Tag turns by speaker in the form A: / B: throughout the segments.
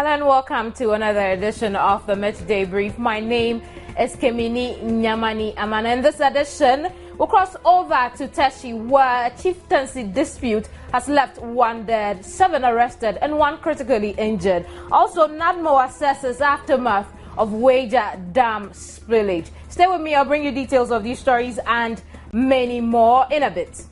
A: Hello and welcome to another edition of the Midday Brief. My name is Kemini Nyamani Amana. In this edition, we'll cross over to Teshie, where a chieftaincy dispute has left 1 dead, 7 arrested, and 1 critically injured. Also, NADMO assesses aftermath of Weija Dam spillage. Stay with me, I'll bring you details of these stories and many more in a bit.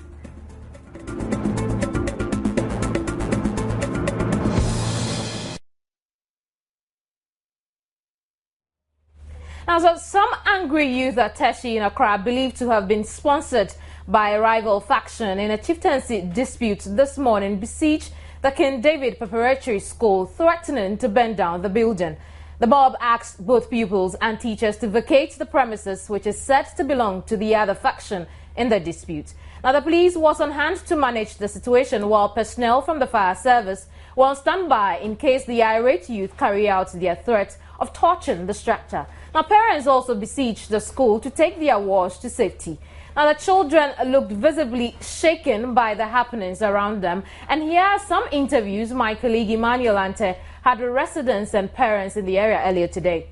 A: Now, so some angry youth at Teshie in Accra are believed to have been sponsored by a rival faction in a chieftaincy dispute this morning besieged the King David Preparatory School, threatening to burn down the building. The mob asked both pupils and teachers to vacate the premises, which is said to belong to the other faction in the dispute. Now, the police was on hand to manage the situation, while personnel from the fire service were on standby in case the irate youth carry out their threat of torching the structure. Now, parents also besieged the school to take their wards to safety. Now, the children looked visibly shaken by the happenings around them. And here are some interviews my colleague Emmanuel Ante had with residents and parents in the area earlier today.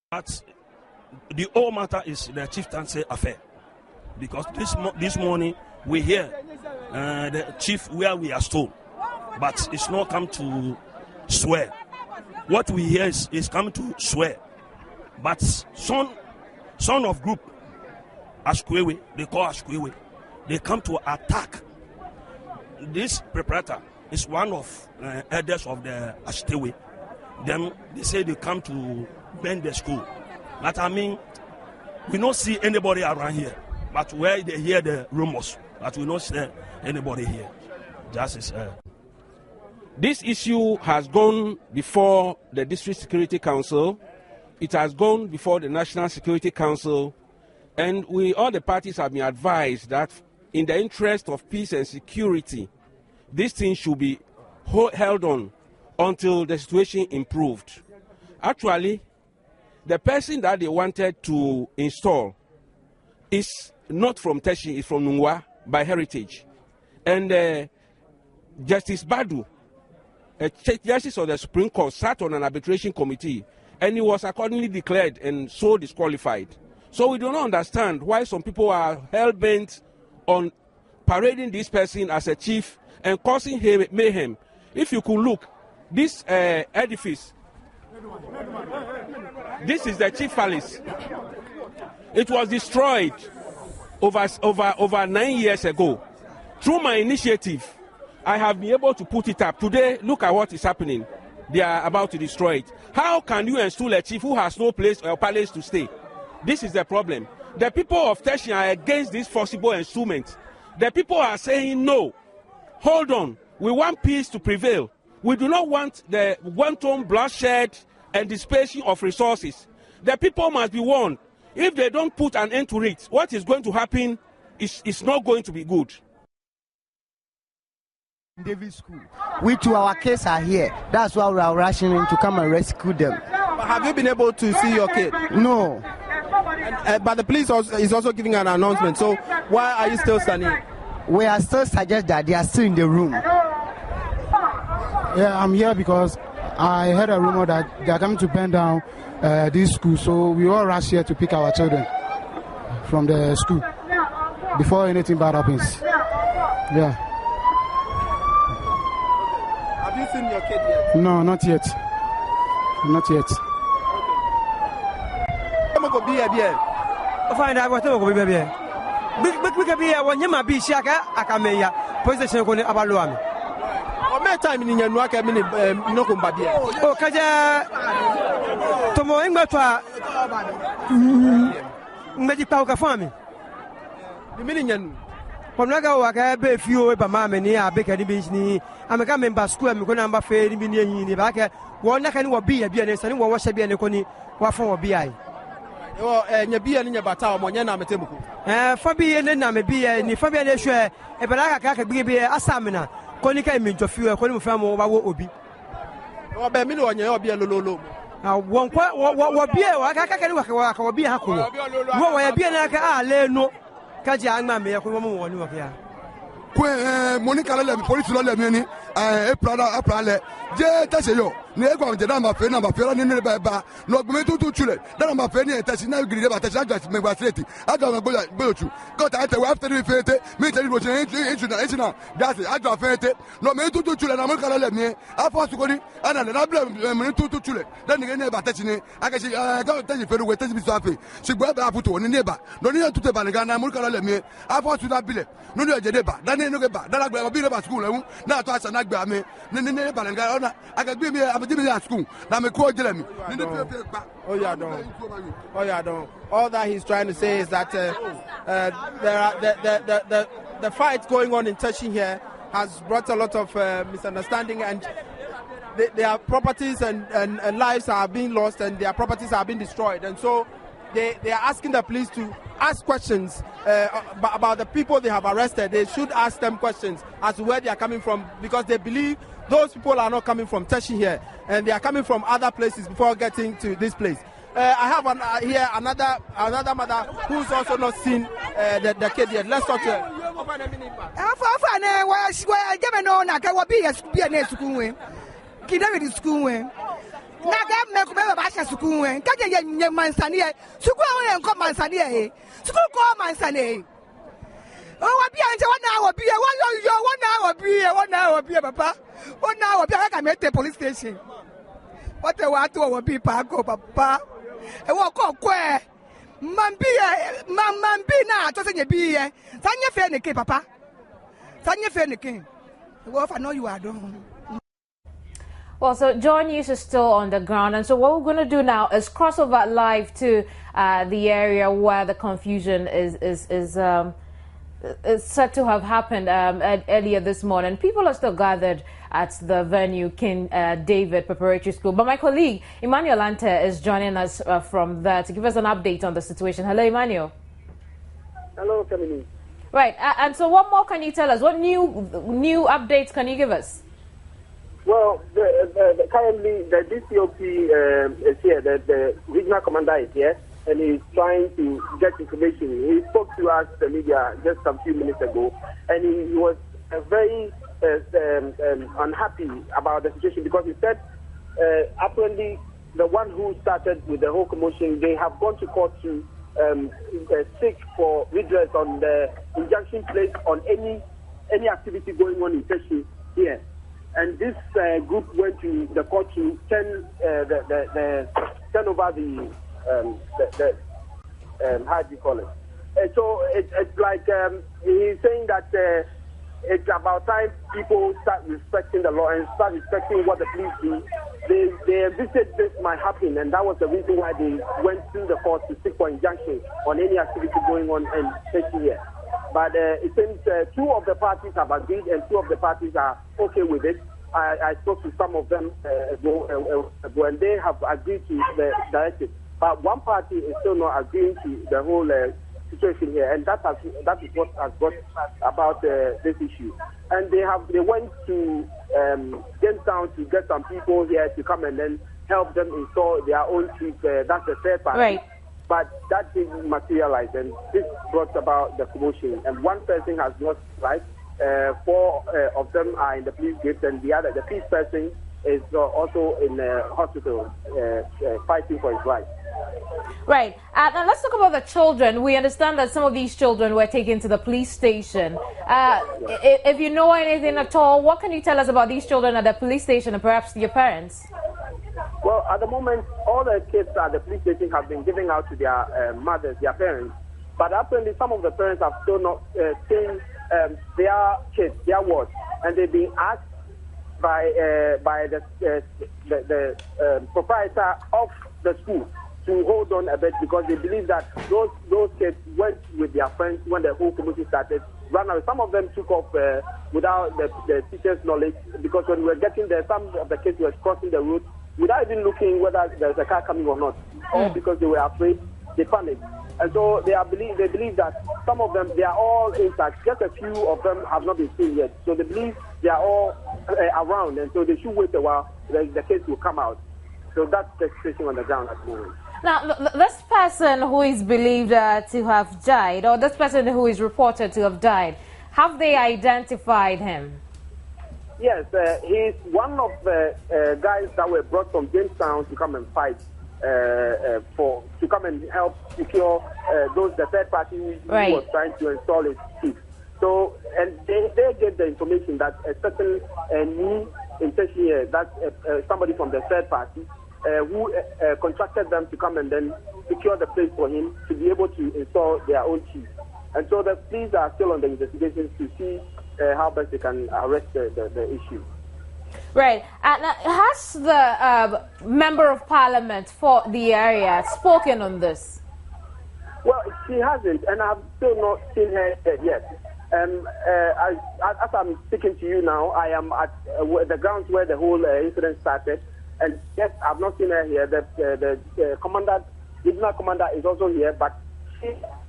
B: But the whole matter is the chieftaincy affair. Because this morning we hear the chief where we are told, but it's not come to swear. What we hear is come to swear. But son of group, Ashkwewe, they call Ashkwewe, they come to attack. This preparator is one of elders of the Ashkewe. Then they say they come to burn the school. But I mean, we don't see anybody around here. But where they hear the rumors, but we don't see anybody here. Just
C: This issue has gone before the District Security Council. It has gone before the National Security Council. And all the parties have been advised that in the interest of peace and security, this thing should be held on until the situation improved. Actually, the person that they wanted to install is not from Teshie, it's from Nungwa by heritage. And Justice Badu, a justice of the Supreme Court, sat on an arbitration committee, and he was accordingly declared and so disqualified. So we do not understand why some people are hell-bent on parading this person as a chief and causing mayhem. If you could look, this edifice, this is the chief palace. It was destroyed over 9 years ago. Through my initiative, I have been able to put it up. Today, look at what is happening. They are about to destroy it. How can you install a chief who has no place or palace to stay? This is the problem. The people of Teshie are against this forcible installment. The people are saying no. Hold on. We want peace to prevail. We do not want the wanton bloodshed and dissipation of resources. The people must be warned. If they don't put an end to it, what is going to happen is not going to be good.
D: David School. We to our kids are here. That's why we are rushing in to come and rescue them.
E: But have you been able to see your kid?
D: No.
E: But the police is also giving an announcement. So why are you still standing?
D: We are still suggest that they are still in the room.
F: Yeah, I'm here because I heard a rumor that they are coming to burn down this school. So we all rush here to pick our children from the school before anything bad happens. Yeah.
E: Have you seen your kid yet?
F: No, not yet. Not yet.
G: Find out what will be here. Big be here when you might be shaka, Akameya, position on Abaluami.
E: How time in your work? I mean, no combadia.
G: Oh, Kaja Tomo Ingbatwa Medipauka Farming.
E: The million.
G: From Naga Waka, be few by Mamma near Baker Business. I'm a coming by school. I'm going to fair in the back. One can be a BNS and what was a BNS, what for BI.
E: And your beer in your battle, Moniana Matemu.
G: Fabi and then I'm a beer, and if I share a Baraka be a Samina, Konica means a few, a Kolim family will be.
E: Or Bemino and your beer Lolo.
G: Now, one what beer, I can't walk or be a hackle. What will be an Aka, no, Kaja, mammy, a woman, here.
H: Monica le police le meni e prada je Teshie yo ne e gwa nje na fe ni ne ba no gbe tutu chule na ma fe ni Teshie na gride ba Teshie aja me gba straight aja me gbo chu ko ta te after we fete me tell you what na that's aja fete no me tutu chule na Monica le mi afo su ko ni ana na bla me tutu chule na ni ne ba Teshie ni aga shi ga Teshie fe we Teshie bi so afi sigbo ba afuto ni ne ba no ni tutu ba ni ga na Monica le mi afo su da bile no ni eje de ba da ni no ge ba da la gbe bi le ba school ehun na to asa na gbe ame ni ba le ga ona aga gbe mi abidi at school na me ko jele mi
E: oh yeah don't all that he's trying to say is that there are the fight going on in Teshie here has brought a lot of misunderstanding, and their properties and lives are being lost, and their properties are being destroyed, and so they are asking the police to ask questions about the people they have arrested. They should ask them questions as to where they are coming from, because they believe those people are not coming from Teshie here, and they are coming from other places before getting to this place. I have here another mother who's also not seen the kid yet. Let's talk to her.
I: Naga me ko be ba sha sukun we ka je nye mansani e sukun awon en ko mansani e sukun ko mansani o wa bi anje wona wo bi e wona wo bi papa wona wo bi ka me te police station what e wa to wo bi pa ko papa e wo ko e man bi na to se nye bi e sanye fe ne ke papa sanye fe ne ke wo fa no you are done.
A: Well, so Joy News is still on the ground, and so what we're going to do now is cross over live to the area where the confusion is said to have happened earlier this morning. People are still gathered at the venue, King David Preparatory School. But my colleague Emmanuel Ante is joining us from there to give us an update on the situation. Hello, Emmanuel.
J: Hello, Kamini.
A: Right, and so what more can you tell us? What new updates can you give us?
J: Well, currently the DCOP is here, the regional commander is here, and he's trying to get information. He spoke to us, the media, just a few minutes ago, and he was very unhappy about the situation, because he said apparently the one who started with the whole commotion, they have gone to court to seek for redress on the injunction placed on any activity going on in Teshie here. And this group went to the court to turn over the how do you call it? So it's like he's saying that it's about time people start respecting the law and start respecting what the police do. They envisaged this might happen, and that was the reason why they went to the court to seek for injunction on any activity going on in Teshie here. But it seems two of the parties have agreed, and two of the parties are okay with it. I spoke to some of them when they have agreed to the directive. But one party is still not agreeing to the whole situation here, and that is what has brought about this issue. And they went to Jamestown to get some people here to come and then help them install their own streets. That's the third party.
A: Right.
J: But that didn't materialize, and this brought about the commotion. And one person has lost life. Four of them are in the police gate, and the fifth person is also in hospital fighting for his life.
A: Right. Now let's talk about the children. We understand that some of these children were taken to the police station. If you know anything at all, what can you tell us about these children at the police station and perhaps your parents?
J: Well, at the moment, all the kids at the police station have been giving out to their mothers, their parents. But apparently, some of the parents have still not seen their kids, their wards, and they've been asked by the proprietor of the school to hold on a bit, because they believe that those kids went with their friends when the whole commotion started. Ran away. Some of them took off without the teacher's knowledge, because when we were getting there, some of the kids were crossing the road without even looking whether there's a car coming or not, all because they were afraid. They panicked. And so they believe that some of them, they are all intact. Just a few of them have not been seen yet. So they believe they are all around, and so they should wait a while. The case will come out. So that's the situation on the ground at the moment.
A: Now, this person who is believed to have died, or this person who is reported to have died, Have they identified him?
J: Yes, he's one of the guys that were brought from Jamestown to come and fight to come and help secure the third party who was trying to install his chief. So, and they gave the information that a certain me in Teshie, that's somebody from the third party, who contracted them to come and then secure the place for him to be able to install their own chief. And so the police are still on the investigations to see how best they can arrest the issue.
A: Right. And has the member of parliament for the area spoken on this?
J: Well, she hasn't, and I've still not seen her yet. As I'm speaking to you now, I am at the grounds where the whole incident started, and yes, I've not seen her here. The commander, divisional commander, is also here, but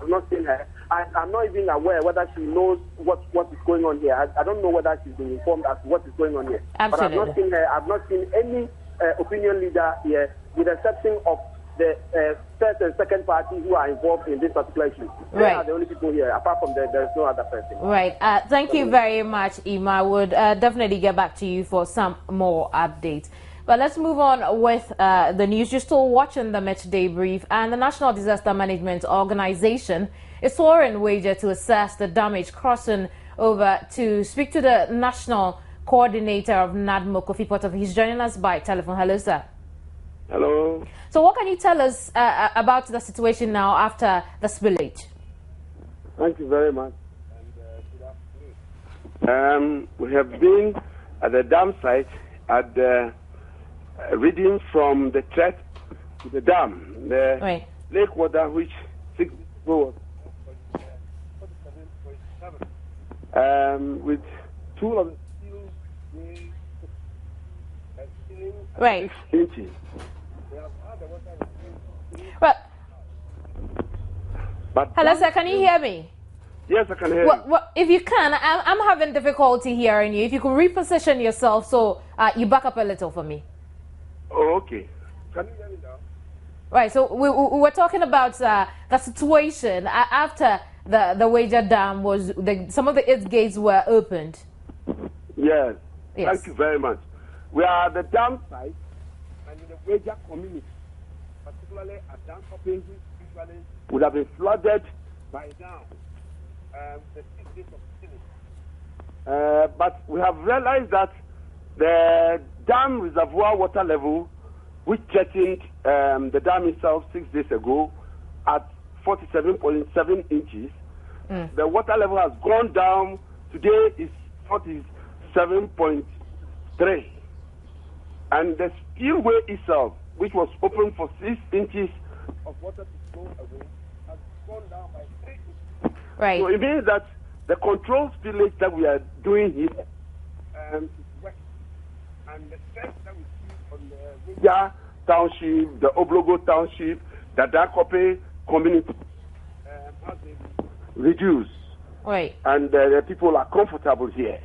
J: I've not seen her. I'm not even aware whether she knows what is going on here. I don't know whether she's been informed as to what is going on here.
A: Absolutely.
J: But I've not seen her. I've not seen any opinion leader here, with the exception of the first and second party who are involved in this particular issue. They are the only people here. Apart from that, there's no other person.
A: Right. Thank you very much, Ima. I would definitely get back to you for some more updates. But let's move on with the news. You're still watching the Midday Brief, and the National Disaster Management Organization is soaring Weija to assess the damage, crossing over to speak to the National Coordinator of NADMO, Kofi Potof. He's joining us by telephone. Hello, sir.
K: Hello.
A: So what can you tell us about the situation now after the spillage?
K: Thank you very much. And, we have been at the dam site at the reading from the threat to the dam, the lake water, which 6 was with two of the steel 6 inches.
A: But hello, sir, can you hear me?
K: Yes, I can hear you.
A: Well, if you can, I'm having difficulty hearing you. If you could reposition yourself so you back up a little for me.
K: Oh, okay. Can you hear me now?
A: Right, so we were talking about the situation after the Weija Dam was, some of its gates were opened.
K: Yes. Thank you very much. We are at the dam site and in the Weija community, particularly at dam hopping, usually would have been flooded by now. The 6 days of spillage. But we have realized that the dam reservoir water level, which threatened the dam itself 6 days ago at 47.7 inches, the water level has gone down. Today is 47.3. And the spillway itself, which was open for 6 inches of water to go away, has gone down by 3 inches.
A: Right.
K: So it means that the control spillage that we are doing here is working. And the stress that we see on the Weija Township, the Oblogo Township, the Dakope community has been reduced.
A: Right.
K: And the people are comfortable here.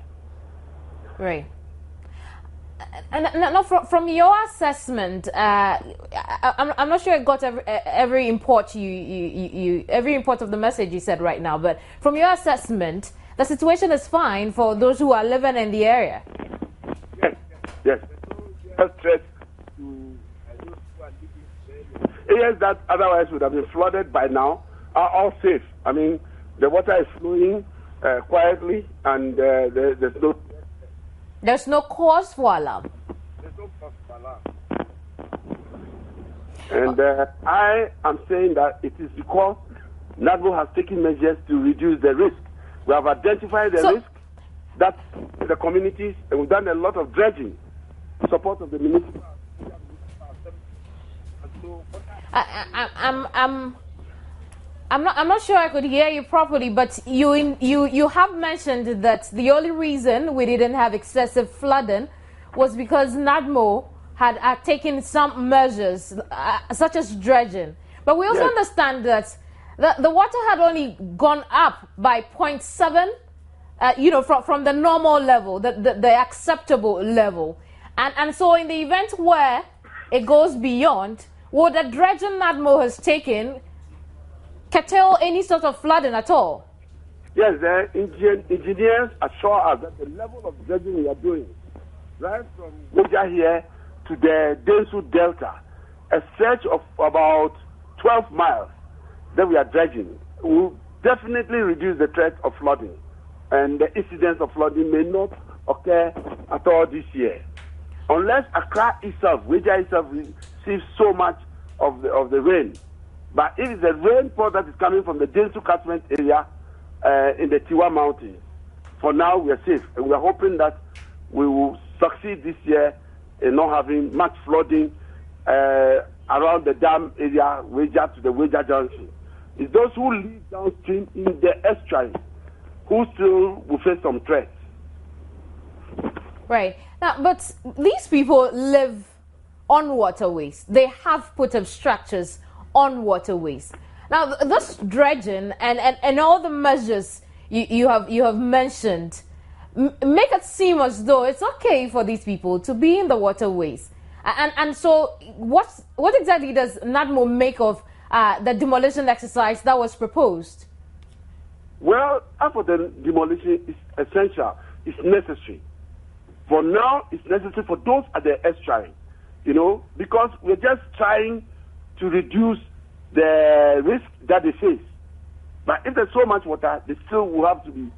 A: Right. And now, from your assessment, I'm not sure I got every import every import of the message you said right now. But from your assessment, the situation is fine for those who are living in the area.
K: Yes. Stress to those who are living there. Areas that otherwise would have been flooded by now are all safe. I mean, the water is flowing quietly, and
A: there's no cause for alarm.
K: There's no cause for alarm. And I am saying that it is because NADMO has taken measures to reduce the risk. We have identified the risk that the communities, and we've done a lot of dredging in support of the municipal.
A: I'm not sure I could hear you properly, but you have mentioned that the only reason we didn't have excessive flooding was because NADMO had taken some measures such as dredging. But we also understand that the water had only gone up by 0.7, from the normal level, the acceptable level. And so in the event where it goes beyond, would the dredging NADMO has taken curtail any sort of flooding at all?
K: Yes, the engineers assure us that the level of dredging we are doing, right from Weija here to the Densu Delta, a stretch of about 12 miles that we are dredging, will definitely reduce the threat of flooding. And the incidence of flooding may not occur at all this year. Unless Accra itself, Weija itself, receives so much of the rain. But if it's a rainfall that is coming from the Densu catchment area in the Tiwa Mountains, for now we are safe. And we are hoping that we will succeed this year in not having much flooding around the dam area, Weija to the Weija Junction. It's those who live downstream in the estuary who still will face some threats.
A: Right. Now, but these people live on waterways. They have put up structures on waterways. Now, this dredging and all the measures you have mentioned make it seem as though it's okay for these people to be in the waterways. And so what exactly does NADMO make of the demolition exercise that was proposed?
K: Well, after the demolition is essential, it's necessary. For now, it's necessary for those at the estuary, because we're just trying to reduce the risk that they face. But if there's so much water, they still will have to be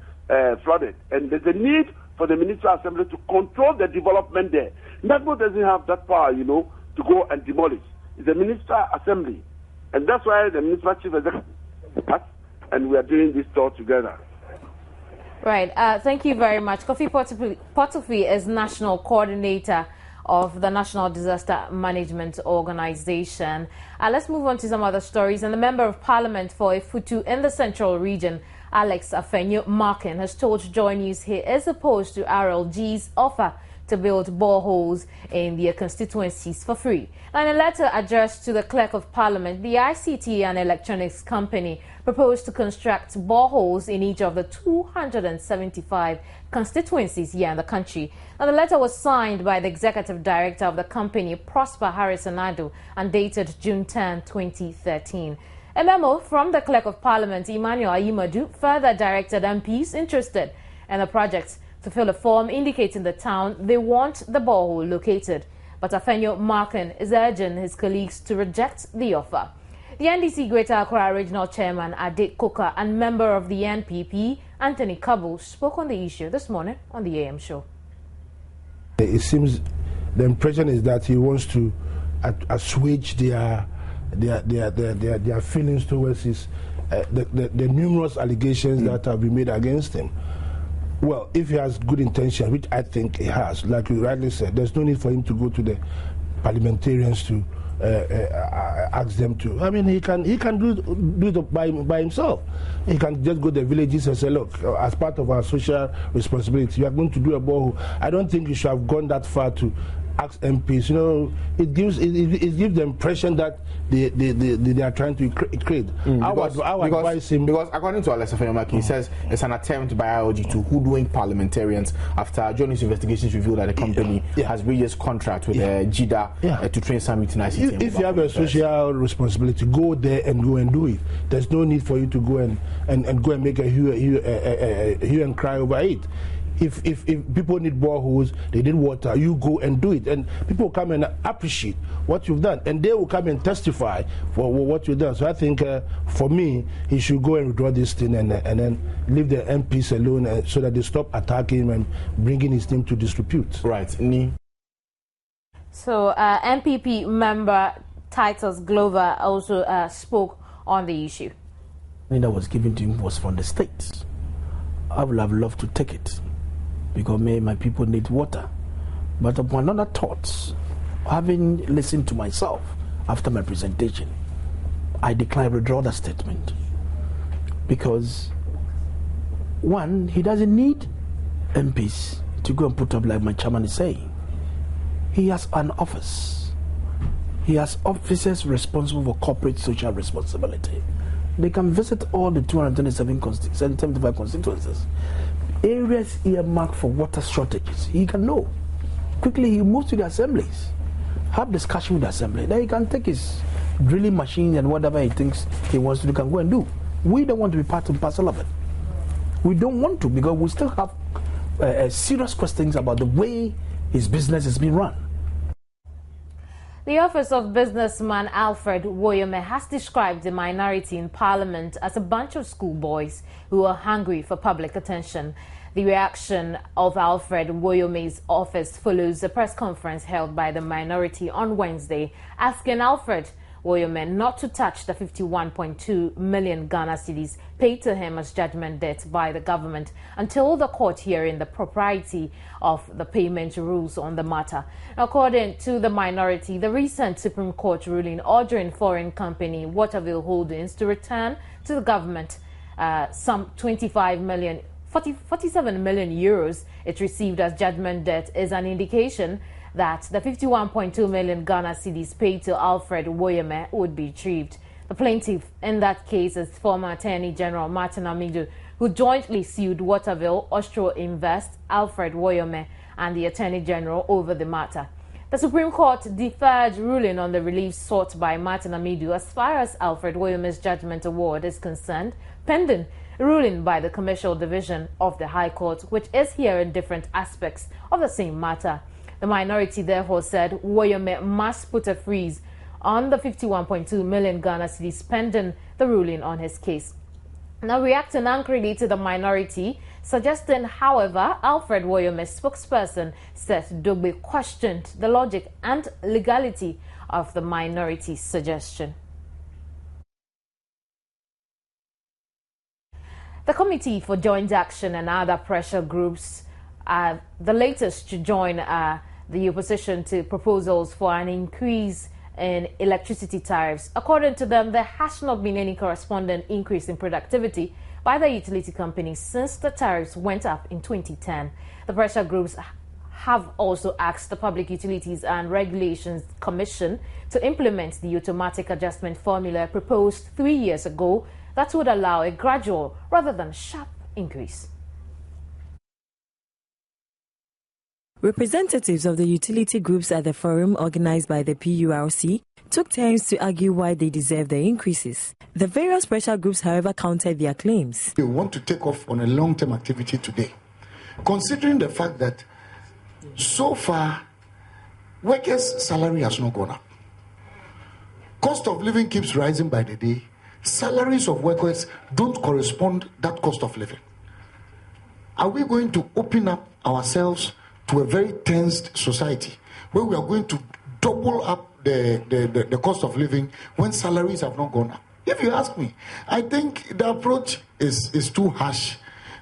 K: flooded. And there's a need for the Ministerial Assembly to control the development there. NADMO doesn't have that power, to go and demolish. It's the Ministerial Assembly. And that's why the Ministerial Chief Executive and we are doing this tour together.
A: Right. Thank you very much. Kofi Potofi is National Coordinator of the National Disaster Management Organization. Let's move on to some other stories. And the Member of Parliament for Ifutu in the Central Region, Alex Afenyo Markin, has told Joy News he is opposed to RLG's offer to build boreholes in their constituencies for free. And in a letter addressed to the Clerk of Parliament, the ICT and Electronics Company proposed to construct boreholes in each of the 275 constituencies here in the country. Now, the letter was signed by the Executive Director of the company, Prosper Harrison-Ado, and dated June 10, 2013. A memo from the Clerk of Parliament, Emmanuel Ayimadu, further directed MPs interested in the project to fill a form indicating the town they want the borehole located. But Afenyo Markin is urging his colleagues to reject the offer. The NDC Greater Accra Regional Chairman Ade Koka and member of the NPP, Anthony Kabu, spoke on the issue this morning on the AM show.
L: It seems the impression is that he wants to assuage their feelings towards his the numerous allegations that have been made against him. Well, if he has good intention, which I think he has, like you rightly said, there's no need for him to go to the parliamentarians to ask them to. I mean, he can do it by himself. He can just go to the villages and say, look, as part of our social responsibility, we are going to do a borehole. I don't think you should have gone that far to ask MPs. It gives the impression that they are trying to create. I would advise him,
M: because according to Alex Afenyo, he says it's an attempt by ILG to hoodwink parliamentarians after Johnny's investigations revealed that the company has reached contract with GIDA to train some utilized.
L: If you have a social responsibility, go there and go and do it. There's no need for you to go and go and make a hue and cry over it. If people need boreholes, they need water, you go and do it. And people come and appreciate what you've done. And they will come and testify for what you've done. So I think, for me, he should go and withdraw this thing and then leave the MPs alone so that they stop attacking him and bringing his name to disrepute.
M: Right.
A: So MPP member Titus Glover also spoke on the issue.
N: That was given to him was from the states. I would have loved to take it, because my people need water. But upon other thoughts, having listened to myself after my presentation, I decline to withdraw that statement. Because, one, he doesn't need MPs to go and put up like my chairman is saying. He has an office. He has officers responsible for corporate social responsibility. They can visit all the 275 constituencies. Areas earmarked for water shortages, he can know. Quickly, he moves to the assemblies, have discussion with the assembly. Then he can take his drilling machine and whatever he thinks he wants to do, can go and do. We don't want to be part and parcel of it. We don't want to, because we still have serious questions about the way his business is being run.
A: The office of businessman Alfred Woyome has described the minority in parliament as a bunch of schoolboys who are hungry for public attention. The reaction of Alfred Woyome's office follows a press conference held by the minority on Wednesday, asking Alfred Woyome not to touch the 51.2 million Ghana cedis paid to him as judgment debt by the government until the court hearing the propriety of the payment rules on the matter. According to the minority, the recent Supreme Court ruling ordering foreign company Waterville Holdings to return to the government some 47 million euros it received as judgment debt is an indication that the 51.2 million Ghana cedis paid to Alfred Woyome would be retrieved. The plaintiff in that case is former Attorney General Martin Amidu, who jointly sued Waterville, Austro Invest, Alfred Woyome, and the Attorney General over the matter. The Supreme Court deferred ruling on the relief sought by Martin Amidu as far as Alfred Woyome's judgment award is concerned, pending ruling by the Commercial Division of the High Court, which is hearing different aspects of the same matter. The minority therefore said Woyome must put a freeze on the 51.2 million Ghana cedis pending the ruling on his case. Now, reacting angrily to the minority, suggesting, however, Alfred Woyome's spokesperson said Dogbe questioned the logic and legality of the minority's suggestion. The Committee for Joint Action and other pressure groups are the latest to join the opposition to proposals for an increase in electricity tariffs. According to them, there has not been any corresponding increase in productivity by the utility companies since the tariffs went up in 2010. The pressure groups have also asked the Public Utilities and Regulations Commission to implement the automatic adjustment formula proposed 3 years ago that would allow a gradual rather than sharp increase.
O: Representatives of the utility groups at the forum organized by the PURC took turns to argue why they deserve the increases. The various pressure groups, however, countered their claims.
P: We want to take off on a long-term activity today, considering the fact that so far workers' salary has not gone up. Cost of living keeps rising by the day. Salaries of workers don't correspond that cost of living. Are we going to open up ourselves to a very tensed society where we are going to double up the cost of living when salaries have not gone up? If you ask me, I think the approach is too harsh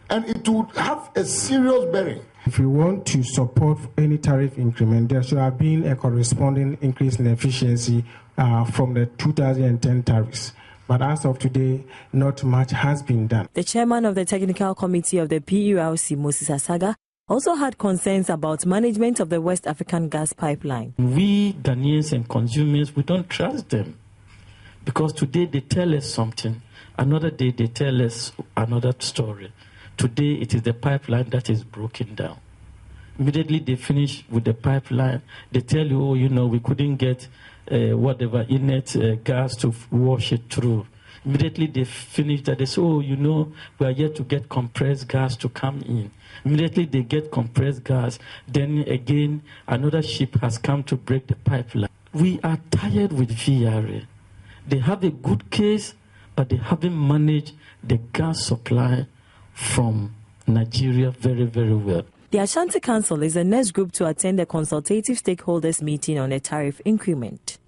P: and it would have a serious bearing.
Q: If you want to support any tariff increment, there should have been a corresponding increase in efficiency from the 2010 tariffs. But as of today, not much has been done.
O: The chairman of the technical committee of the PURC, Moses Asaga, also had concerns about management of the West African gas pipeline.
R: We Ghanaians and consumers, we don't trust them because today they tell us something, another day they tell us another story. Today it is the pipeline that is broken down. Immediately they finish with the pipeline, they tell you, oh, you know, we couldn't get whatever inert gas to wash it through. Immediately they finish that, they say, oh, you know, we are yet to get compressed gas to come in. Immediately they get compressed gas, then again another ship has come to break the pipeline. We are tired with VRA. They have a good case, but they haven't managed the gas supply from Nigeria very, very well.
O: The Ashanti Council is the next group to attend the consultative stakeholders meeting on a tariff increment.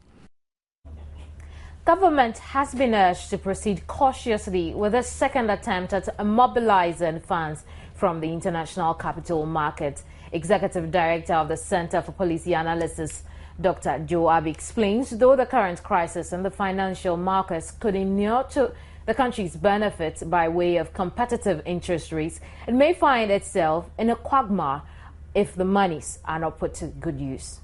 A: Government has been urged to proceed cautiously with a second attempt at mobilizing funds from the international capital market. Executive Director of the Center for Policy Analysis, Dr. Joe Abbey, explains though the current crisis in the financial markets could inure to the country's benefit by way of competitive interest rates, it may find itself in a quagmire if the monies are not put to good use.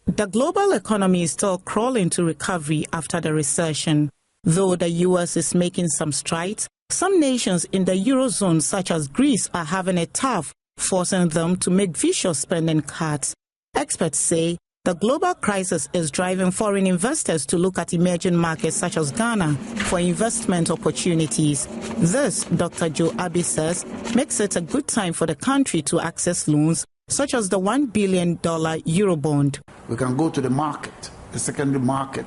S: The global economy is still crawling to recovery after the recession. Though the U.S. is making some strides, some nations in the Eurozone, such as Greece, are having it tough, forcing them to make vicious spending cuts. Experts say the global crisis is driving foreign investors to look at emerging markets such as Ghana for investment opportunities. This, Dr. Joe Abbey says, makes it a good time for the country to access loans such as the $1 billion Eurobond.
T: We can go to the market, the secondary market,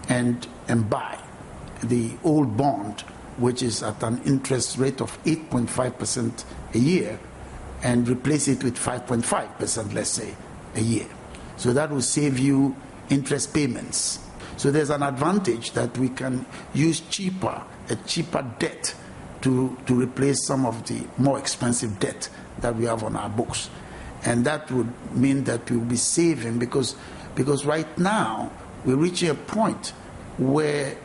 T: and buy the old bond, which is at an interest rate of 8.5% a year, and replace it with 5.5%, let's say, a year. So that will save you interest payments. So there's an advantage that we can use a cheaper debt to replace some of the more expensive debt that we have on our books. And that would mean that we'll be saving because right now we're reaching a point where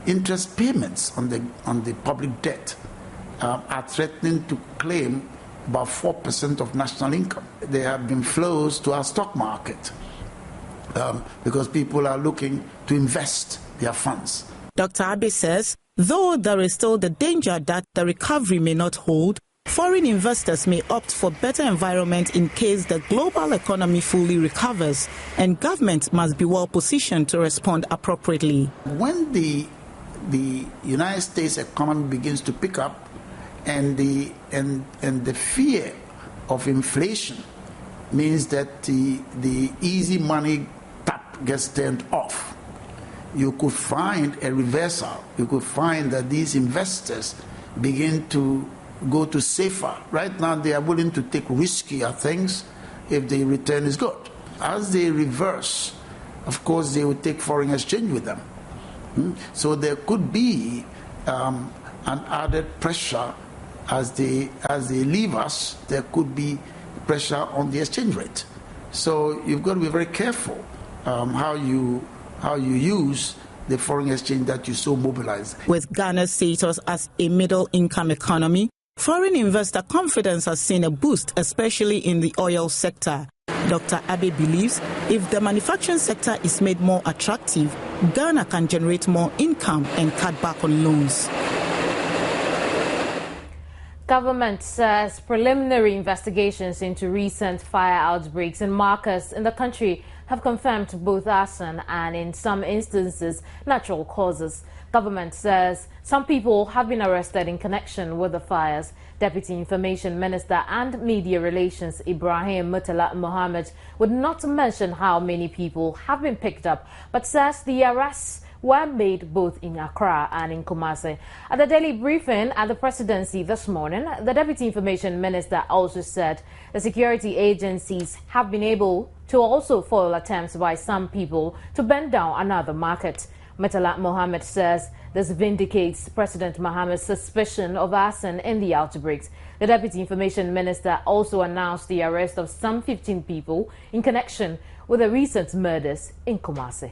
T: interest payments on the public debt are threatening to claim about 4% of national income. There have been flows to our stock market because people are looking to invest their funds.
S: Dr. Abbey says, though there is still the danger that the recovery may not hold, foreign investors may opt for better environment in case the global economy fully recovers, and government must be well positioned to respond appropriately.
T: When the United States economy begins to pick up, and the fear of inflation means that the easy money tap gets turned off, you could find a reversal. You could find that these investors begin to go to safer. Right now they are willing to take riskier things if the return is good. As they reverse, of course they will take foreign exchange with them. So there could be an added pressure as they leave us. There could be pressure on the exchange rate. So you've got to be very careful how you use the foreign exchange that you so mobilize.
S: With Ghana's status as a middle-income economy, foreign investor confidence has seen a boost, especially in the oil sector. Dr. Abbey believes if the manufacturing sector is made more attractive, Ghana can generate more income and cut back on loans.
A: Government says preliminary investigations into recent fire outbreaks in markets in the country have confirmed both arson and, in some instances, natural causes. Government says some people have been arrested in connection with the fires. Deputy Information Minister and Media Relations Ibrahim Murtala Mohammed would not mention how many people have been picked up, but says the arrests were made both in Accra and in Kumasi. At the daily briefing at the presidency this morning, the Deputy Information Minister also said the security agencies have been able to also foil attempts by some people to bend down another market. Murtala Mohammed says this vindicates President Mohammed's suspicion of arson in the outbreaks. The Deputy Information Minister also announced the arrest of some 15 people in connection with the recent murders in Kumasi.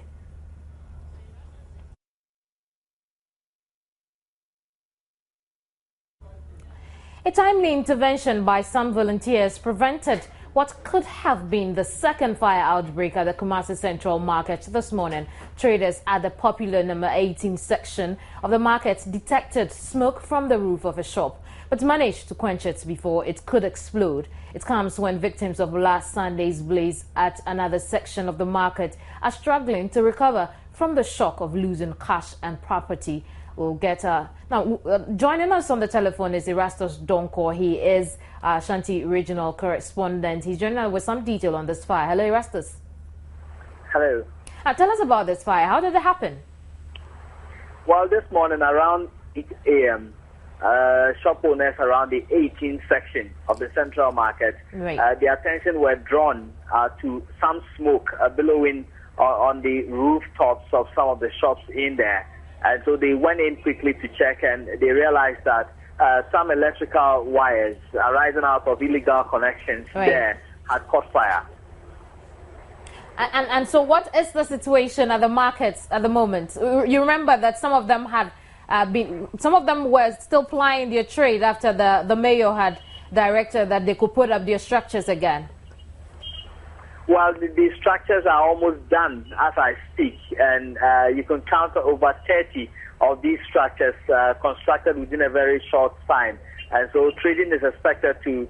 A: A timely intervention by some volunteers prevented what could have been the second fire outbreak at the Kumasi Central Market this morning. Traders at the popular number 18 section of the market detected smoke from the roof of a shop, but managed to quench it before it could explode. It comes when victims of last Sunday's blaze at another section of the market are struggling to recover from the shock of losing cash and property. We'll get now joining us on the telephone is Erastus Donkor. He is Ashanti regional correspondent. He's joining us with some detail on this fire. Hello, Erastus.
U: Hello.
A: Tell us about this fire. How did it happen?
U: Well, this morning around 8 a.m., shop owners around the 18th section of the Central Market, their attention were drawn to some smoke billowing on the rooftops of some of the shops in there. And so they went in quickly to check, and they realized that some electrical wires arising out of illegal connections there had caught fire.
A: And so what is the situation at the markets at the moment? You remember that some of them had some of them were still plying their trade after the mayor had directed that they could put up their structures again.
U: Well, the structures are almost done as I speak, and you can count over 30 of these structures constructed within a very short time. And so trading is expected to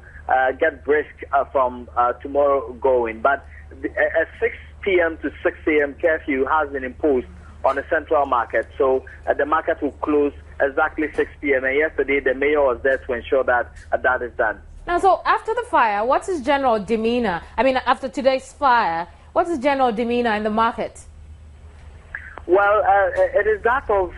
U: get brisk from tomorrow going. But at 6 p.m. to 6 a.m. curfew has been imposed on the central market. So the market will close exactly 6 p.m. And yesterday, the mayor was there to ensure that that is done.
A: Now, so after the fire, what's his general demeanor? I mean, after today's fire, what's his general demeanor in the market?
U: Well, it is that of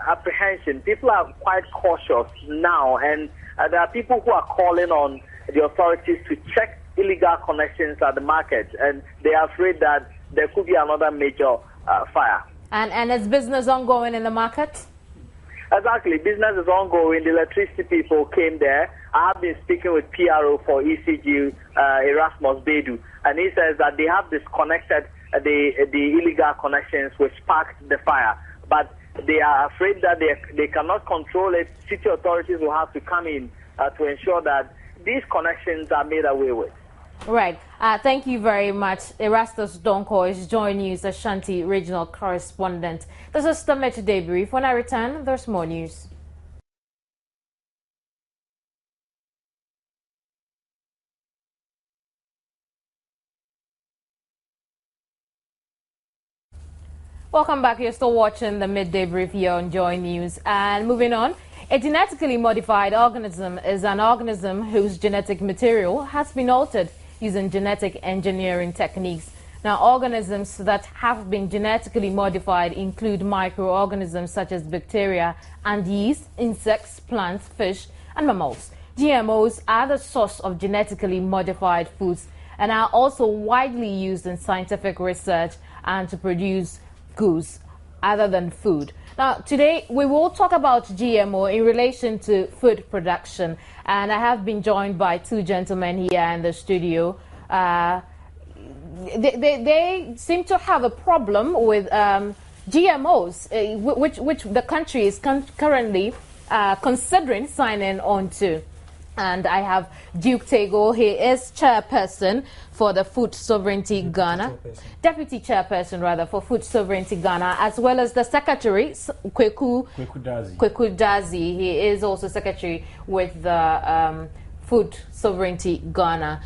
U: apprehension. People are quite cautious now, and there are people who are calling on the authorities to check illegal connections at the market, and they are afraid that there could be another major fire.
A: And is business ongoing in the market?
U: Exactly. Business is ongoing. The electricity people came there. I have been speaking with PRO for ECG, Erasmus Bedu, and he says that they have disconnected the illegal connections which sparked the fire. But they are afraid that they cannot control it. City authorities will have to come in to ensure that these connections are made away with.
A: Right. Thank you very much. Erastus Donko is Joy News Ashanti regional correspondent. This is the Midday Brief. When I return, there's more news. Welcome back. You're still watching the Midday Brief here on Joy News. And moving on, a genetically modified organism is an organism whose genetic material has been altered using genetic engineering techniques. Now, organisms that have been genetically modified include microorganisms such as bacteria and yeast, insects, plants, fish, and mammals. GMOs are the source of genetically modified foods and are also widely used in scientific research and to produce goods other than food. Now, today we will talk about GMO in relation to food production, and I have been joined by two gentlemen here in the studio. They seem to have a problem with GMOs, which the country is currently considering signing on to. And I have Duke Tego. He is chairperson for the Food Sovereignty Ghana, deputy chairperson rather for Food Sovereignty Ghana, as well as the secretary Kweku Dazi. He is also secretary with the Food Sovereignty Ghana.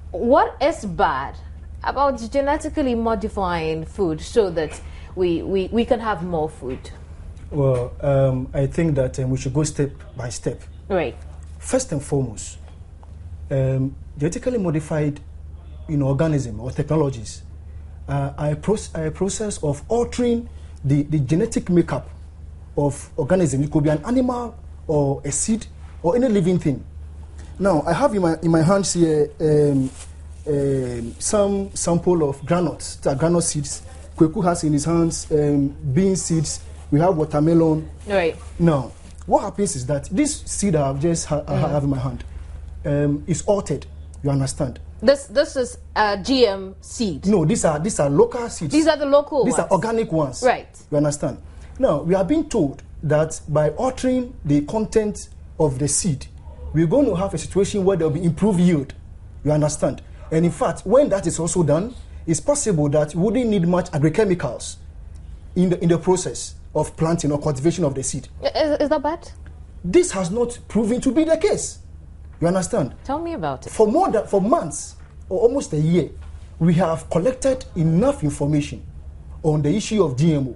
A: What is bad about genetically modifying food so that we can have more food?
B: Well, I think that we should go step by step.
A: Right.
B: First and foremost, genetically modified organism or technologies are a process of altering the genetic makeup of organism. It could be an animal or a seed or any living thing. Now, I have in my hands here some sample of granules, granule seeds. Kweku has in his hands bean seeds. We have watermelon.
A: Right.
B: Now, what happens is that this seed I have in my hand is altered. You understand?
A: This is GM seed.
B: No, these are local seeds.
A: These are the local ones.
B: These are organic ones.
A: Right.
B: You understand? Now, we are being told that by altering the content of the seed, we're going to have a situation where there will be improved yield. You understand? And in fact, when that is also done, it's possible that we wouldn't need much agrochemicals in the process of planting or cultivation of the seed.
A: Is that bad?
B: This has not proven to be the case. You understand?
A: Tell me about it.
B: For months or almost a year, we have collected enough information on the issue of GMO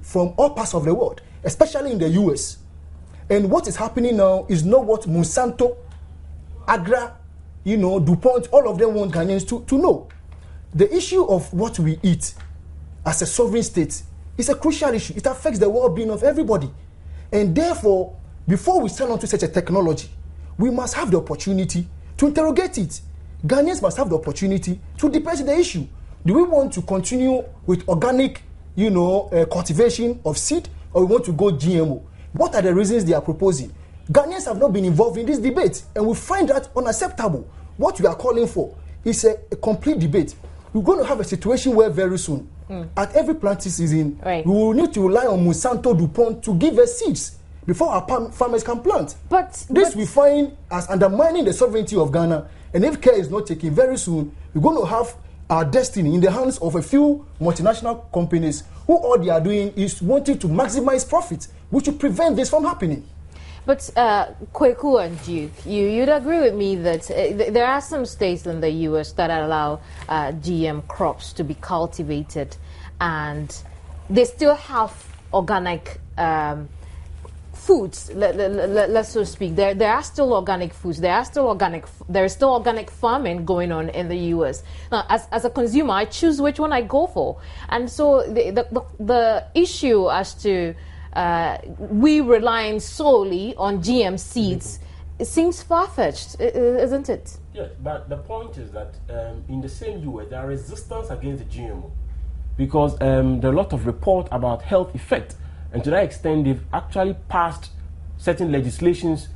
B: from all parts of the world, especially in the US. And what is happening now is not what Monsanto, Accra, DuPont, all of them want Ghanaians to know. The issue of what we eat as a sovereign state is a crucial issue. It affects the well-being of everybody. And therefore, before we sign on to such a technology, we must have the opportunity to interrogate it. Ghanaians must have the opportunity to debate the issue. Do we want to continue with organic, cultivation of seed, or we want to go GMO? What are the reasons they are proposing? Ghanaians have not been involved in this debate, and we find that unacceptable. What we are calling for is a complete debate. We're going to have a situation where very soon, at every planting season, we will need to rely on Monsanto, DuPont to give us seeds before our farmers can plant. But we find as undermining the sovereignty of Ghana, and if care is not taken, very soon we're going to have our destiny in the hands of a few multinational companies who all they are doing is wanting to maximize profit, which will prevent this from happening.
A: But Kweku and Duke, you'd agree with me that there are some states in the U.S. that allow GM crops to be cultivated, and they still have organic foods. Let's so speak. There are still organic foods. There is still organic farming going on in the U.S. Now, as a consumer, I choose which one I go for, and so the issue as to we relying solely on GM seeds, it seems far-fetched, isn't it?
C: Yes, but the point is that in the same US, there are resistance against the GMO because there are a lot of reports about health effects, and to that extent, they've actually passed certain legislations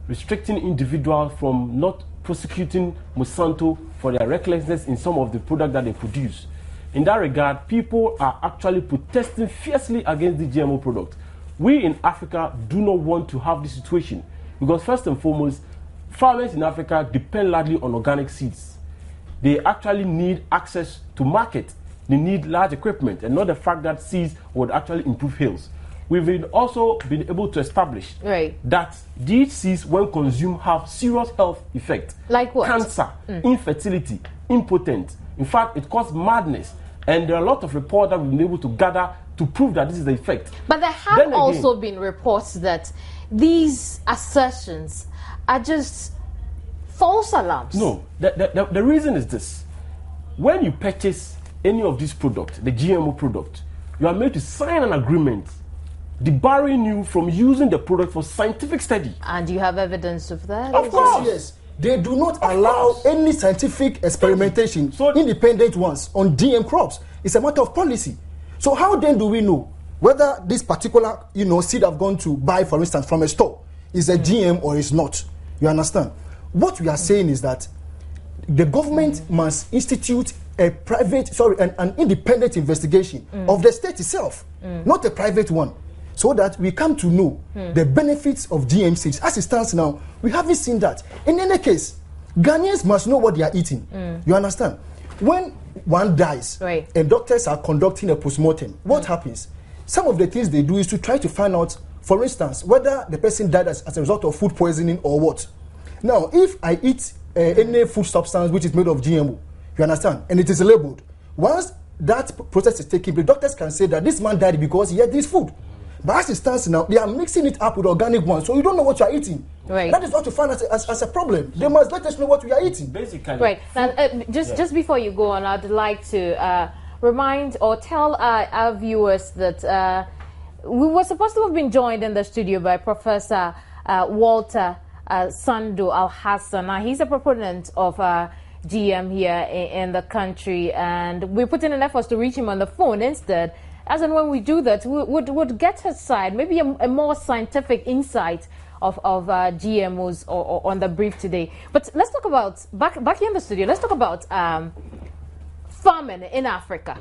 C: restricting individuals from not prosecuting Monsanto for their recklessness in some of the products that they produce. In that regard, people are actually protesting fiercely against the GMO product. We in Africa do not want to have this situation because first and foremost, farmers in Africa depend largely on organic seeds. They actually need access to market. They need large equipment and not the fact that seeds would actually improve yields. We've also been able to establish that these seeds, when consumed, have serious health effects.
A: Like what?
C: Cancer, infertility, impotence. In fact, it causes madness. And there are a lot of reports that we've been able to gather to prove that this is the effect.
A: But there have also been reports that these assertions are just false alarms.
C: No, the reason is this. When you purchase any of these products, the GMO product, you are made to sign an agreement debarring you from using the product for scientific study.
A: And you have evidence of that?
C: Of course.
B: Yes. They do not allow any scientific experimentation, independent ones, on GM crops. It's a matter of policy. So how then do we know whether this particular, seed I've gone to buy, for instance, from a store is a GM or is not? You understand? What we are saying is that the government must institute an independent investigation of the state itself, not a private one, so that we come to know the benefits of GM seeds. As it stands now, we haven't seen that. In any case, Ghanaians must know what they are eating. You understand? When one dies and doctors are conducting a postmortem, what happens? Some of the things they do is to try to find out, for instance, whether the person died as a result of food poisoning or what. Now, if I eat any food substance which is made of GMO, you understand, and it is labeled, once that process is taking place, doctors can say that this man died because he ate this food. But as it stands now, they are mixing it up with organic ones, so you don't know what you are eating. That is what you find as a problem. They must let us know what we are eating.
C: Basically.
A: Right. Now, just before you go on, I'd like to remind or tell our viewers that we were supposed to have been joined in the studio by Professor Walter Sando Al-Hassan. Now, he's a proponent of GM here in the country, and we're putting in efforts to reach him on the phone instead. As and when we do that, we would get his side, maybe a more scientific insight of GMOs or on the brief today. But let's talk about, back here in the studio, let's talk about farming in Africa.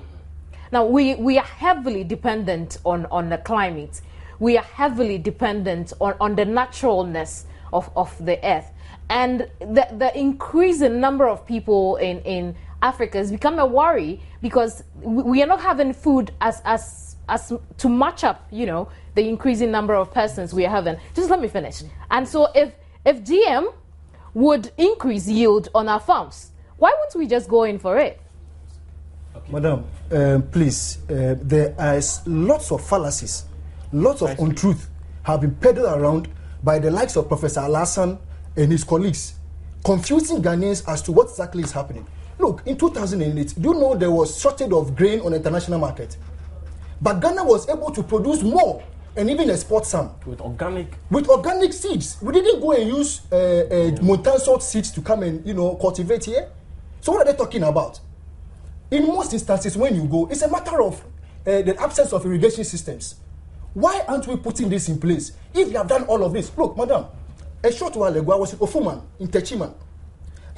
A: Now, we are heavily dependent on the climate. We are heavily dependent on the naturalness of the earth. And the increasing number of people in Africa has become a worry because we are not having food as to match up, the increasing number of persons we are having. Just let me finish. And so if GM would increase yield on our farms, why wouldn't we just go in for it?
B: Okay. Madam, please, there are lots of fallacies, lots of untruth have been peddled around by the likes of Professor Al-Hassan and his colleagues, confusing Ghanaians as to what exactly is happening. Look, in 2008, do you know there was shortage of grain on the international market? But Ghana was able to produce more and even export some.
C: With organic
B: seeds. We didn't go and use Monsanto seeds to come and, cultivate here. So what are they talking about? In most instances, when you go, it's a matter of the absence of irrigation systems. Why aren't we putting this in place? If you have done all of this, look, madam, a short while ago, I was in Ofuman, in Teshie.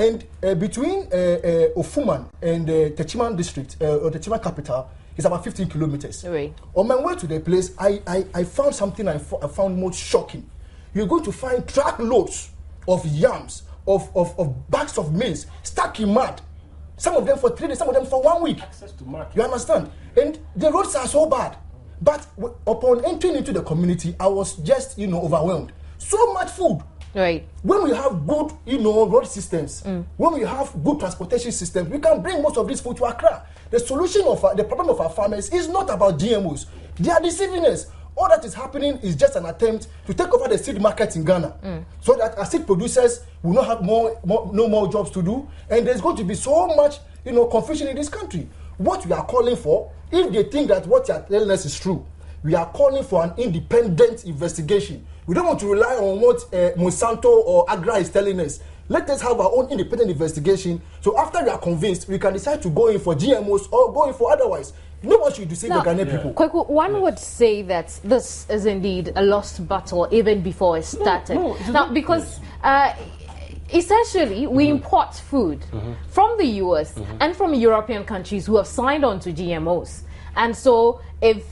B: And between Ofuman and the Teshie district, or the Teshie capital, it's about 15 kilometers. On my way to the place, I found something I found most shocking. You're going to find truckloads of yams, of bags of maize, stuck in mud. Some of them for 3 days, some of them for 1 week.
C: Access to market.
B: You understand? And the roads are so bad. But upon entering into the community, I was just, overwhelmed. so much food.
A: Right.
B: When we have good, road systems, when we have good transportation systems, we can bring most of this food to Accra. The solution of the problem of our farmers is not about GMOs. They are deceiving us. All that is happening is just an attempt to take over the seed market in Ghana, so that our seed producers will not have no more jobs to do, and there's going to be so much, confusion in this country. What we are calling for, if they think that what you are telling us is true, we are calling for an independent investigation. We don't want to rely on what Monsanto or Accra is telling us. Let us have our own independent investigation. So after we are convinced, we can decide to go in for GMOs or go in for otherwise. No one should deceive the Ghanaian people.
A: Kweku, one would say that this is indeed a lost battle even before it started. Because essentially we import food from the US and from European countries who have signed on to GMOs. And so if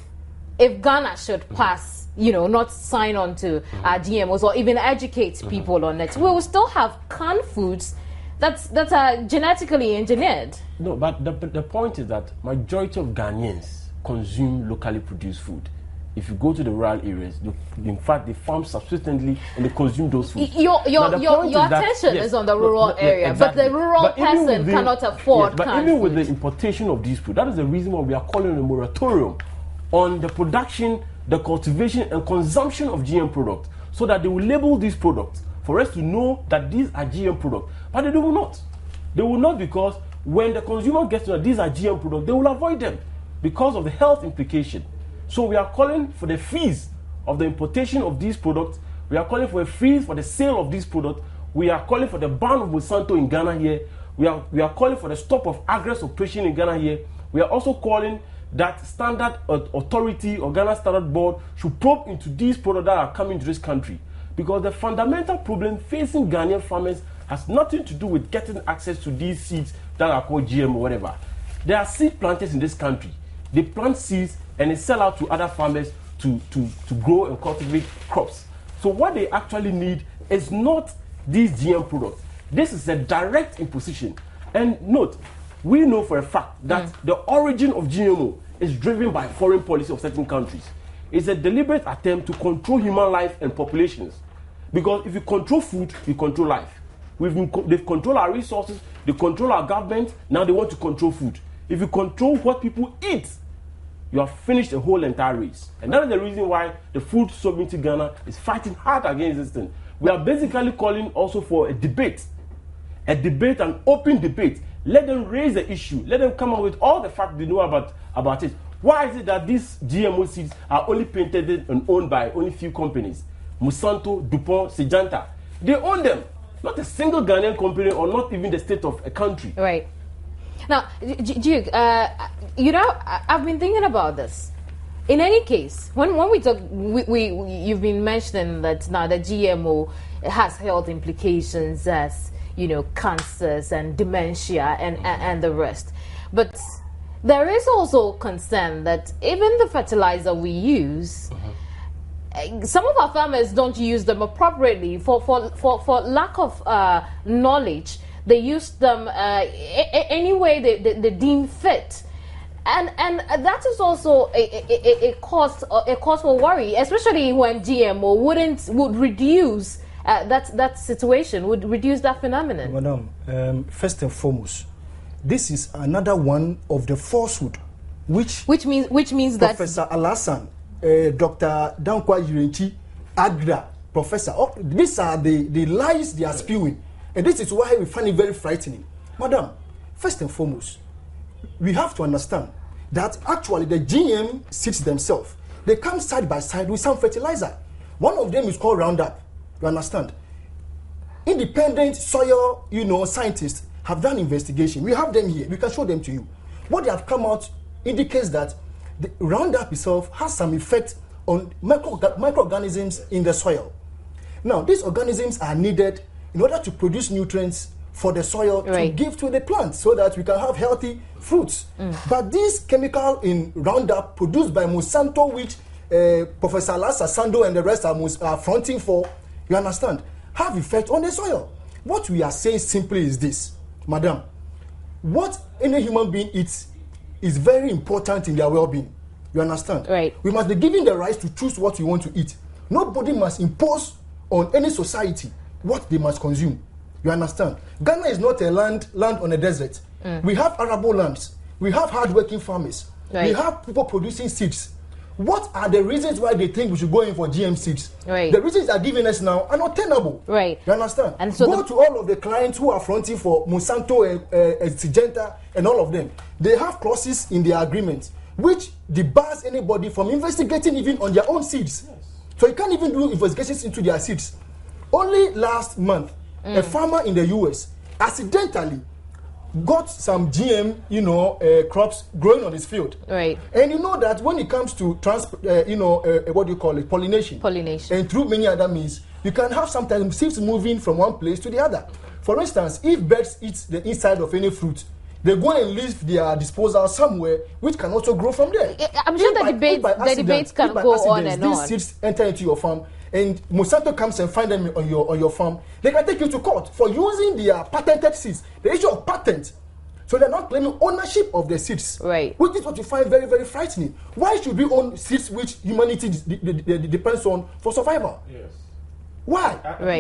A: Ghana should pass, not sign on to GMOs or even educate people on it, we will still have canned foods that are genetically engineered.
C: No, but the point is that majority of Ghanaians consume locally produced food. If you go to the rural areas, in fact, they farm subsistently and they consume those foods.
A: Your attention is on the rural area, exactly. But the rural person cannot afford
C: But even with the importation of these food, that is the reason why we are calling a moratorium on the production, the cultivation and consumption of GM products, so that they will label these products for us to know that these are GM products. But they will not. They will not, because when the consumer gets to know these are GM products, they will avoid them because of the health implication. So we are calling for the freeze of the importation of these products. We are calling for a freeze for the sale of these products. We are calling for the ban of Monsanto in Ghana here. We are calling for the stop of Agra's operation in Ghana here. We are also calling that Standard Authority or Ghana Standard Board should probe into these products that are coming to this country. Because the fundamental problem facing Ghanaian farmers has nothing to do with getting access to these seeds that are called GM or whatever. There are seed planters in this country. They plant seeds and they sell out to other farmers to grow and cultivate crops. So what they actually need is not these GM products. This is a direct imposition. And note, we know for a fact that the origin of GMO is driven by foreign policy of certain countries. It's a deliberate attempt to control human life and populations. Because if you control food, you control life. They've controlled our resources, they control our government, now they want to control food. If you control what people eat, you have finished the whole entire race. And that is the reason why the food sovereignty Ghana is fighting hard against this thing. We are basically calling also for a debate, an open debate. Let them raise the issue. Let them come up with all the facts they know about it. Why is it that these GMO seeds are only patented and owned by only few companies? Monsanto, DuPont, Syngenta. They own them. Not a single Ghanaian company or not even the state of a country.
A: Right. Now, Duke, I've been thinking about this. In any case, when we talk, you've been mentioning that now the GMO has health implications as, cancers and dementia and the rest. But there is also concern that even the fertilizer we use, some of our farmers don't use them appropriately for lack of knowledge. They use them any way they deem fit, and that is also a cause for worry, especially when GMO would reduce that situation, would reduce that phenomenon.
B: Madam, first and foremost, this is another one of the falsehood, which
A: means that
B: Professor Alassane, Dr. Dankwa Yirenchi, Accra, Professor, these are the lies they are spewing. And this is why we find it very frightening. Madam, first and foremost, we have to understand that actually the GM seeds themselves, they come side by side with some fertilizer. One of them is called Roundup. You understand? Independent soil, scientists have done investigation. We have them here. We can show them to you. What they have come out indicates that the Roundup itself has some effect on microorganisms in the soil. Now, these organisms are needed in order to produce nutrients for the soil to give to the plants so that we can have healthy fruits. But this chemical in Roundup produced by Monsanto, which Professor Alassane and the rest are fronting for, you understand, have effect on the soil. What we are saying simply is this, madam, what any human being eats is very important in their well-being. You understand?
A: Right.
B: We must be given the right to choose what we want to eat. Nobody must impose on any society what they must consume. You understand? Ghana is not a land on a desert. We have arable lands. We have hard-working farmers. We have people producing seeds. What are the reasons why they think we should go in for GM seeds? The reasons they are giving us now are not tenable. You understand? And so go to all of the clients who are fronting for Monsanto and Syngenta and all of them. They have clauses in their agreement which debars anybody from investigating even on their own seeds. So you can't even do investigations into their seeds. Only last month, a farmer in the US accidentally got some GM, crops growing on his field. And you know that when it comes to what do you call it, pollination, and through many other means, you can have sometimes seeds moving from one place to the other. For instance, if birds eat the inside of any fruit, they go and leave their disposal somewhere, which can also grow from there.
A: I'm sure the debates can go on and on.
B: These seeds enter into your farm, and Monsanto comes and find them on your farm. They can take you to court for using their patented seeds. The issue of patent. So they're not claiming ownership of the seeds, which is what you find very, very frightening. Why should we own seeds which humanity depends on for survival? Why?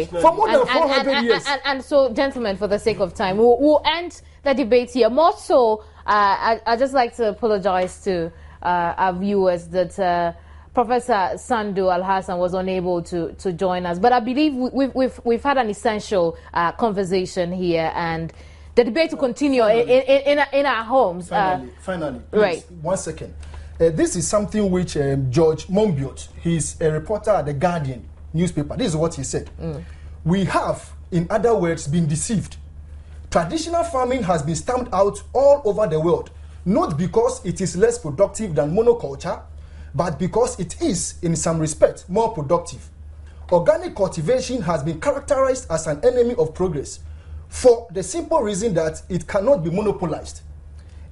B: For more than 400 years.
A: And so, gentlemen, for the sake of time, we'll end the debate here. More so, I'd just like to apologize to our viewers that Professor Sandu Al-Hassan was unable to join us. But I believe we've had an essential conversation here, and the debate will continue in our homes.
B: Finally, please, 1 second. This is something which George Monbiot, he's a reporter at The Guardian newspaper. This is what he said. We have, in other words, been deceived. Traditional farming has been stamped out all over the world, not because it is less productive than monoculture, but because it is, in some respect, more productive. Organic cultivation has been characterized as an enemy of progress for the simple reason that it cannot be monopolized.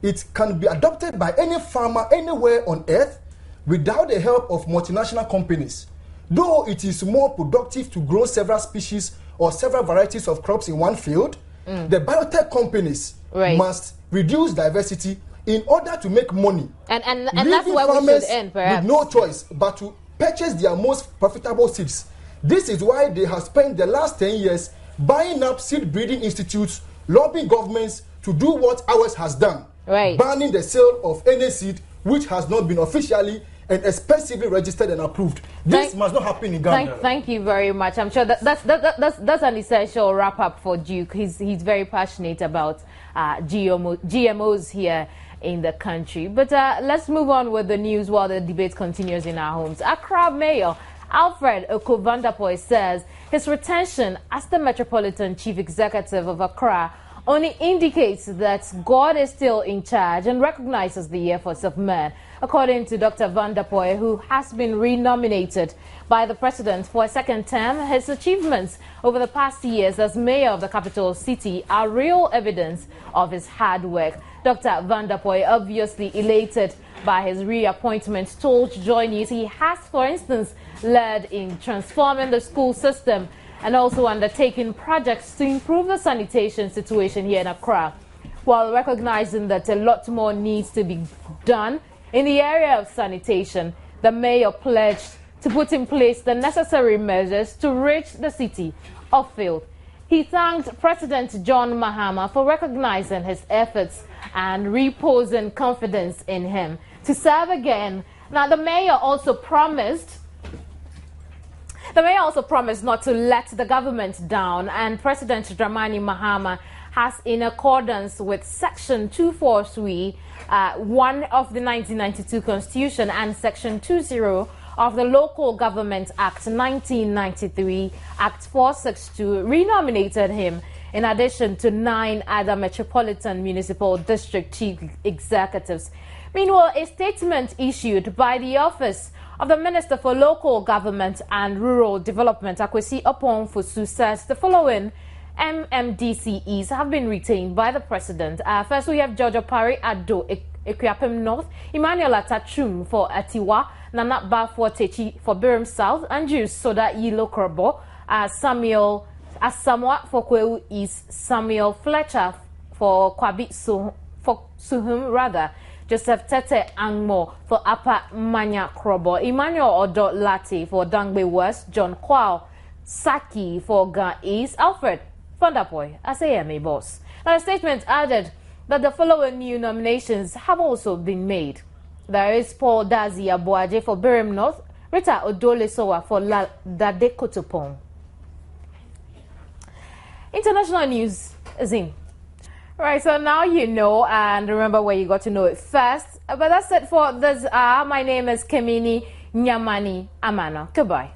B: It can be adopted by any farmer anywhere on earth without the help of multinational companies. Though it is more productive to grow several species or several varieties of crops in one field, the biotech companies must reduce diversity in order to make money.
A: And that's where we should end, perhaps.
B: With no choice but to purchase their most profitable seeds. This is why they have spent the last 10 years buying up seed breeding institutes, lobbying governments to do what ours has done, banning the sale of any seed which has not been officially and expensively registered and approved. This must not happen in Ghana.
A: Thank you very much. I'm sure that's an essential wrap up for Duke. He's very passionate about GMOs here in the country. But let's move on with the news while the debate continues in our homes. Accra Mayor Alfred Vanderpoy says his retention as the Metropolitan Chief Executive of Accra only indicates that God is still in charge and recognizes the efforts of men. According to Dr. Vanderpoy, who has been renominated by the President for a second term, his achievements over the past years as mayor of the capital city are real evidence of his hard work. Dr. Vanderpoy, obviously elated by his reappointment, told Joy News he has, for instance, led in transforming the school system and also undertaking projects to improve the sanitation situation here in Accra. While recognizing that a lot more needs to be done in the area of sanitation, the mayor pledged to put in place the necessary measures to rid the city of filth. He thanked President John Mahama for recognizing his efforts and reposing confidence in him to serve again. Now, the mayor also promised not to let the government down, and President Dramani Mahama has, in accordance with Section 243, 1 of the 1992 Constitution and Section 20 of the Local Government Act 1993, Act 462, renominated him in addition to 9 other Metropolitan Municipal District Chief Executives. Meanwhile, a statement issued by the Office of the Minister for Local Government and Rural Development, Akwesi Opon-Fosu, says the following MMDCEs have been retained by the President. First, we have Georgia Pari Ado, Equiapem North, Emmanuel Atachum for Atiwa, Nana Ba for Teshie for Birim South, Andrew Soda Yilo Korbo, Samuel Asamoah for Kweu East, Samuel Fletcher for Kwabi Suhum rather, Joseph Tete Angmo for Upper Manya Krobo, Emmanuel Odo Lati for Dangbe West, John Kwao Saki for Ga East, Alfred Fondapoy as AMA boss. Now, the statement added that the following new nominations have also been made. There is Paul Dazi Abuaje for Birim North, Rita Odole Sowa for Dade Kotopong. International news is in. Right, so now you know, and remember where you got to know it first. But that's it for this hour. My name is Kemini Nyamani Amano. Goodbye.